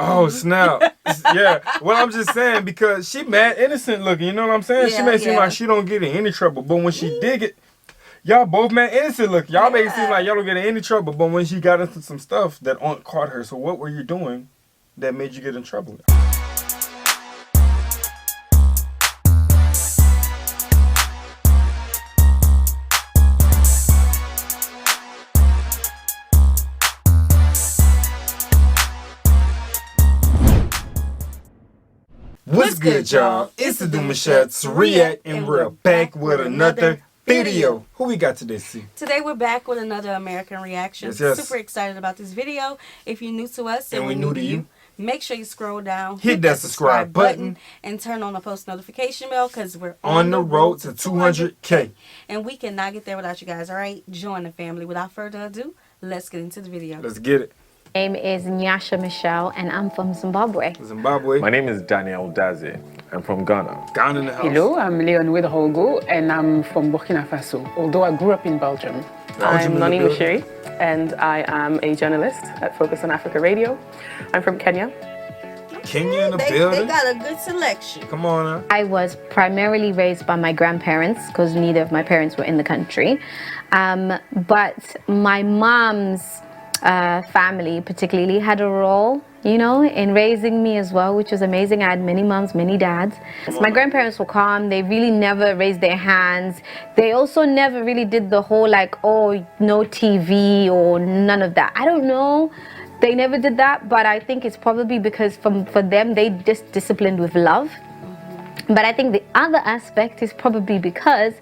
Oh, snap. Yeah. Well, I'm just saying because she mad innocent looking. You know what I'm saying? Yeah, she may seem like she don't get in any trouble. But when she did it, y'all both mad innocent looking. Y'all make it seem like y'all don't get in any trouble. But when she got into some stuff, that aunt caught her. So what were you doing that made you get in trouble? What's good, y'all? It's the Demouchets REACT, and we're back with another video. Who we got today, C? Today we're back with another American reaction. Yes. Super excited about this video. If you're new to us and we're new to you, make sure you scroll down, hit that subscribe button, and turn on the post notification bell because we're on the road to 200K. And we cannot get there without you guys, all right? Join the family. Without further ado, let's get into the video. Let's get it. My name is Nyasha Michelle, and I'm from Zimbabwe. Zimbabwe. My name is Daniel Daze. I'm from Ghana. Ghana in the house. Hello, I'm Leon Widhogo, and I'm from Burkina Faso, although I grew up in Belgium. I'm Nani Myrie, and I am a journalist at Focus on Africa Radio. I'm from Kenya. Kenya in the building. They got a good selection. Come on now. I was primarily raised by my grandparents because neither of my parents were in the country. But my mom's family particularly had a role, you know, in raising me as well, which was amazing. I had many moms, many dads. My grandparents were calm. They really never raised their hands. They also never really did the whole like, oh, no TV or none of that. I don't know. They never did that, but I think it's probably because for them, they just disciplined with love. But I think the other aspect is probably because,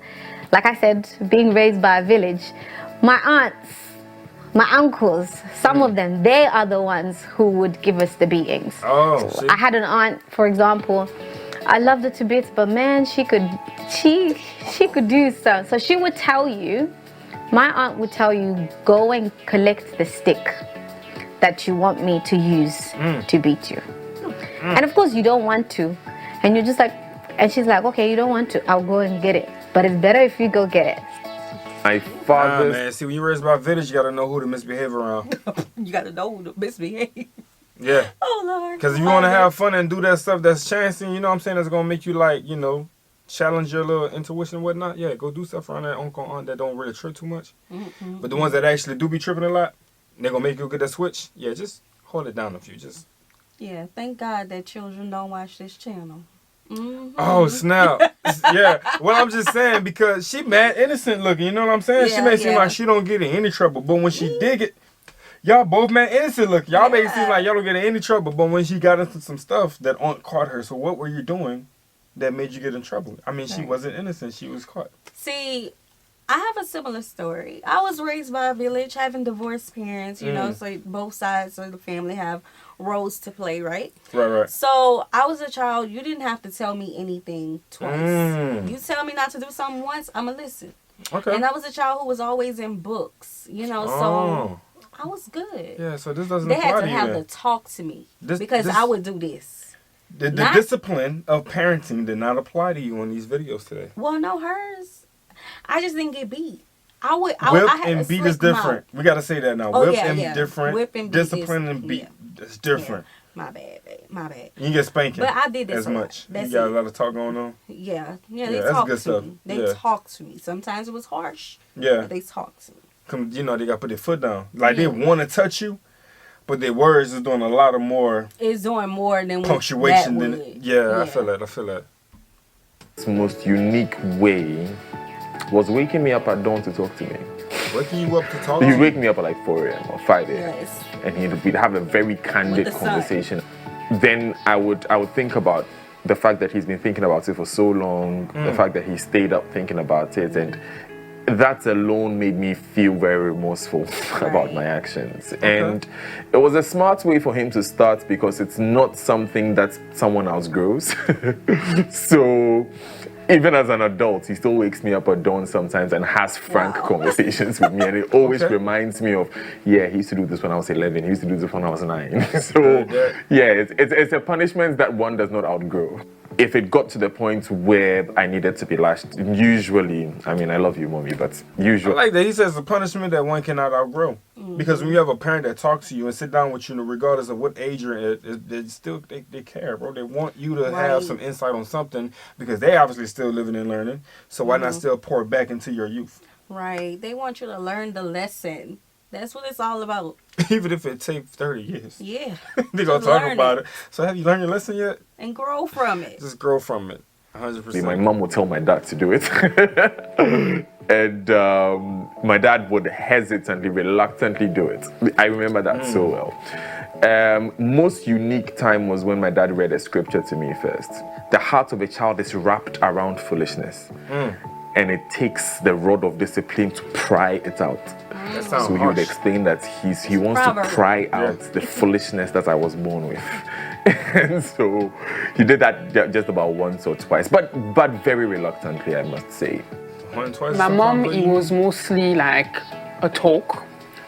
like I said, being raised by a village, my aunts, my uncles, some of them, they are the ones who would give us the beatings. Oh, see? I had an aunt, for example, I loved her to bits, but man, she could do so. So she would tell you, my aunt would tell you, go and collect the stick that you want me to use to beat you. And of course you don't want to. And you're just like, and she's like, okay, you don't want to, I'll go and get it. But it's better if you go get it. My father's... man, see, when you raised by a village, you gotta know who to misbehave around. You gotta know who to misbehave. Yeah. Oh, Lord. Because if you want to have fun and do that stuff that's chancing, you know what I'm saying, that's gonna make you like, you know, challenge your little intuition and whatnot. Yeah, go do stuff around that uncle and aunt that don't really trip too much. But the ones that actually do be tripping a lot, they're gonna make you get that switch. Yeah, just hold it down a few. Just. Yeah, thank God that children don't watch this channel. Oh, snap. Yeah. Well, I'm just saying because she mad innocent looking. You know what I'm saying? She may seem like she don't get in any trouble. But when she did it, y'all both mad innocent looking. Y'all make it seem like y'all don't get in any trouble. But when she got into some stuff, that aunt caught her. So what were you doing that made you get in trouble? I mean, she wasn't innocent. She was caught. See, I have a similar story. I was raised by a village, having divorced parents, you know, so both sides of the family have roles to play, right? Right. So I was a child. You didn't have to tell me anything twice. You tell me not to do something once, I'm going to listen. Okay. And I was a child who was always in books, you know, so I was good. Yeah, so this doesn't They apply had to to you have then. to talk to me because I would do this. The discipline of parenting did not apply to you on these videos today. Well, no, hers. I just didn't get beat. Whip and beat is different. We got to say that now. Whip and different. Whip and beat discipline and beat is different. Yeah. My bad, babe. My bad. You get spanking. But I did this as much. That's you got a lot of talk going on. Yeah. They that's talk good to stuff. me. They talk to me. Sometimes it was harsh. Yeah. But they talk to me. Come, you know, they got to put their foot down. Like they want to touch you, but their words is doing a lot of more. It's doing more than punctuation that than. Yeah, I feel that. His most unique way was waking me up at dawn to talk to me. Waking you up to talk to you? He'd wake me up at like 4 a.m. or 5 a.m. Yes. And we'd have a very candid conversation. Then I would think about the fact that he's been thinking about it for so long, the fact that he stayed up thinking about it, and that alone made me feel very remorseful about my actions. And it was a smart way for him to start because it's not something that someone else grows. So even as an adult, he still wakes me up at dawn sometimes and has frank conversations with me. And it always reminds me of, yeah, he used to do this when I was 11. He used to do this when I was 9. So, yeah, it's a punishment that one does not outgrow. if it got to the point where I needed to be lashed, usually, I mean, I love you, mommy, but usually... I like that. He says a punishment that one cannot outgrow. Because when you have a parent that talks to you and sit down with you, regardless of what age you're in, they care, bro. They want you to have some insight on something because they obviously still living and learning. So why not still pour it back into your youth? Right. They want you to learn the lesson. That's what it's all about. Even if it takes 30 years. Yeah. They're going to talk about it. So have you learned your lesson yet? And grow from it. Just grow from it. 100%. My mom would tell my dad to do it. And my dad would hesitantly, reluctantly do it. I remember that so well. Most unique time was when my dad read a scripture to me first. The heart of a child is wrapped around foolishness. And it takes the rod of discipline to pry it out. So he would explain that he wants to pry out the foolishness that I was born with. And so he did that just about once or twice, but very reluctantly, I must say. My mom, it was mostly like a talk,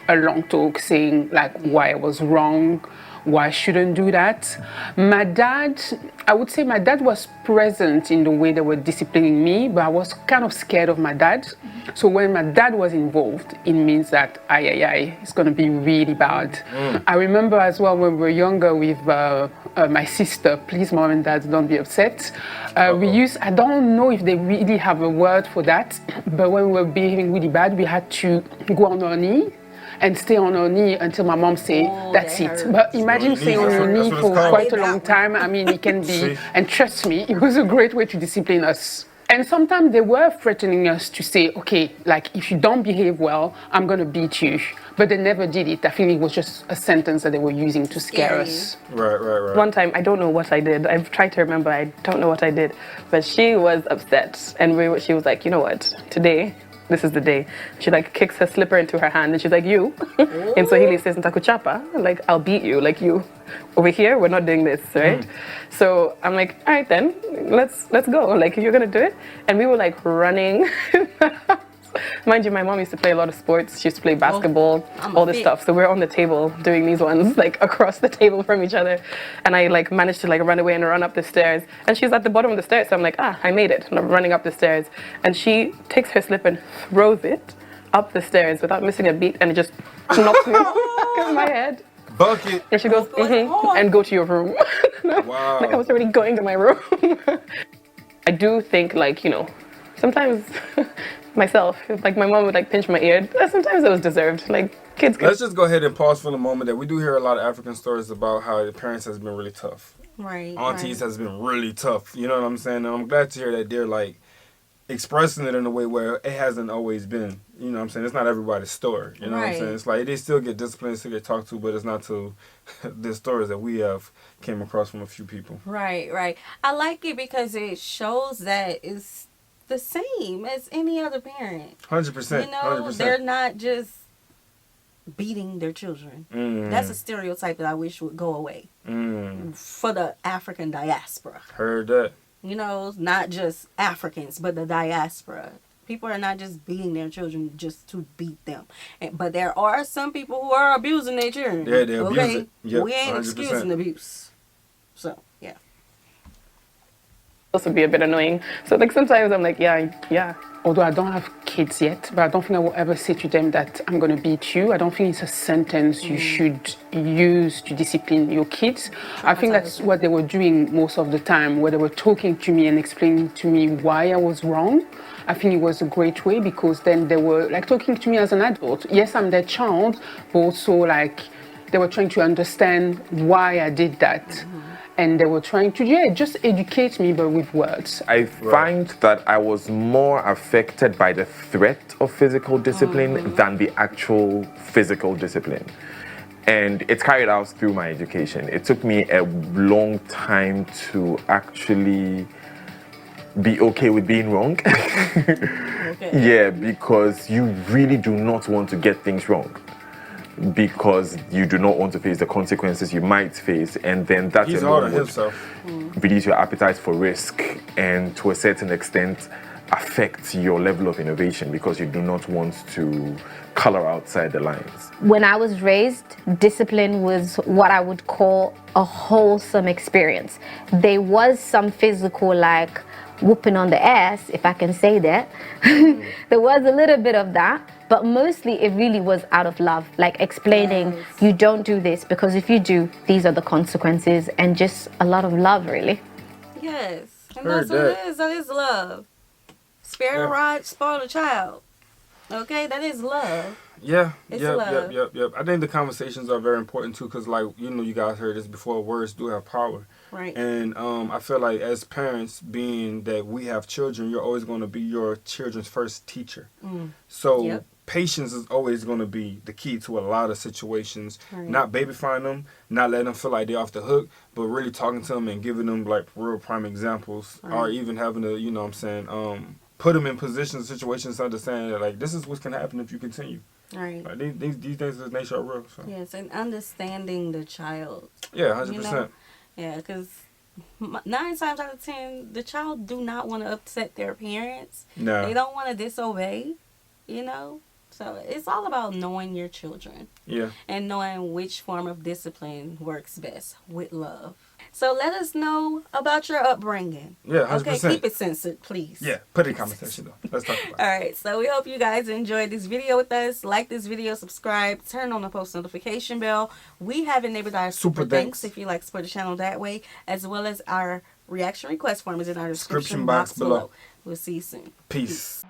a long talk saying like why I was wrong, why I shouldn't do that. My dad, I would say my dad was present in the way they were disciplining me, but I was kind of scared of my dad. So when my dad was involved, it means that it's going to be really bad. I remember as well when we were younger with my sister, please mom and dad, don't be upset. I don't know if they really have a word for that, but when we were behaving really bad, we had to go on our knee and stay on our knee until my mom say, that's it. But imagine staying on your knee for quite a long time. I mean, it can be, and trust me, it was a great way to discipline us. And sometimes they were threatening us to say, okay, like if you don't behave well, I'm going to beat you. But they never did it. I think it was just a sentence that they were using to scare us. Right. One time, I don't know what I did. I've tried to remember, I don't know what I did. But she was upset. And she was like, you know what, today, this is the day. She like kicks her slipper into her hand and she's like, you. And so he says, Ntakuchapa, like I'll beat you, like you. Over here, we're not doing this, right? So I'm like, all right then, let's go. Like you're gonna do it. And we were like running. Mind you, my mom used to play a lot of sports. She used to play basketball, all this stuff. So we're on the table doing these ones, like across the table from each other. And I like managed to like run away and run up the stairs. And she's at the bottom of the stairs. So I'm like, I made it. And I'm running up the stairs. And she takes her slip and throws it up the stairs without missing a beat. And it just knocks me in my head. Bucket. And she goes, and go to your room. Wow. Like I was already going to my room. I do think like, sometimes myself, like my mom would like pinch my ear. Sometimes it was deserved. Like kids. Let's just go ahead and pause for the moment that we do hear a lot of African stories about how the parents has been really tough. Right. Aunties has been really tough. You know what I'm saying? And I'm glad to hear that they're like expressing it in a way where it hasn't always been. You know what I'm saying? It's not everybody's story. You know what I'm saying? It's like they still get disciplined, still get talked to, but it's not to the stories that we have came across from a few people. Right. I like it because it shows that it's the same as any other parent. 100%. You know, 100%. they're not just beating their children. That's a stereotype that I wish would go away for the African diaspora. Heard that. You know, not just Africans, but the diaspora. People are not just beating their children just to beat them. But there are some people who are abusing their children. Yeah, they abuse it. Yep, we ain't 100%. excusing abuse. So, yeah. Also be a bit annoying. So like sometimes I'm like, yeah. Although I don't have kids yet, but I don't think I will ever say to them that I'm going to beat you. I don't think it's a sentence you should use to discipline your kids. I think that's what they were doing most of the time, where they were talking to me and explaining to me why I was wrong. I think it was a great way because then they were like talking to me as an adult. Yes, I'm their child, but also like they were trying to understand why I did that. And they were trying to, just educate me, but with words. I find that I was more affected by the threat of physical discipline than the actual physical discipline. And it's carried out through my education. It took me a long time to actually be okay with being wrong. Yeah, because you really do not want to get things wrong. Because you do not want to face the consequences you might face, and then that He's hard on himself. Reduce your appetite for risk, and to a certain extent, affect your level of innovation because you do not want to color outside the lines? When I was raised, discipline was what I would call a wholesome experience. There was some physical, like whooping on the ass, if I can say that. There was a little bit of that, but mostly it really was out of love, like explaining, you don't do this because if you do, these are the consequences, and just a lot of love, really. Yes, and that's what it is. That is love. Spare a rod, spoil a child. Okay, that is love. Yeah, It's yep, love. yep. I think the conversations are very important too, because like, you know, you guys heard this before, words do have power. Right. And I feel like as parents, being that we have children, you're always going to be your children's first teacher. So patience is always going to be the key to a lot of situations. Right. Not babyfying them, not letting them feel like they're off the hook, but really talking to them and giving them like real prime examples, or even having to, you know what I'm saying, put them in positions, situations, to understand that like this is what's going to happen if you continue. Right. Like, these things of nature are real. So. Yes, and understanding the child. Yeah, 100%. You know? Yeah, because 9 times out of 10, the child do not want to upset their parents. No. They don't want to disobey, you know? So it's all about knowing your children. Yeah. And knowing which form of discipline works best with love. So let us know about your upbringing. Yeah, 100%. Okay, keep it censored, please. Yeah, put it in the comment section though. Let's talk about it. Alright, so we hope you guys enjoyed this video with us. Like this video, subscribe, turn on the post notification bell. We have enabled our super thanks if you like to support the channel that way, as well as our reaction request form is in our description box below. We'll see you soon. Peace.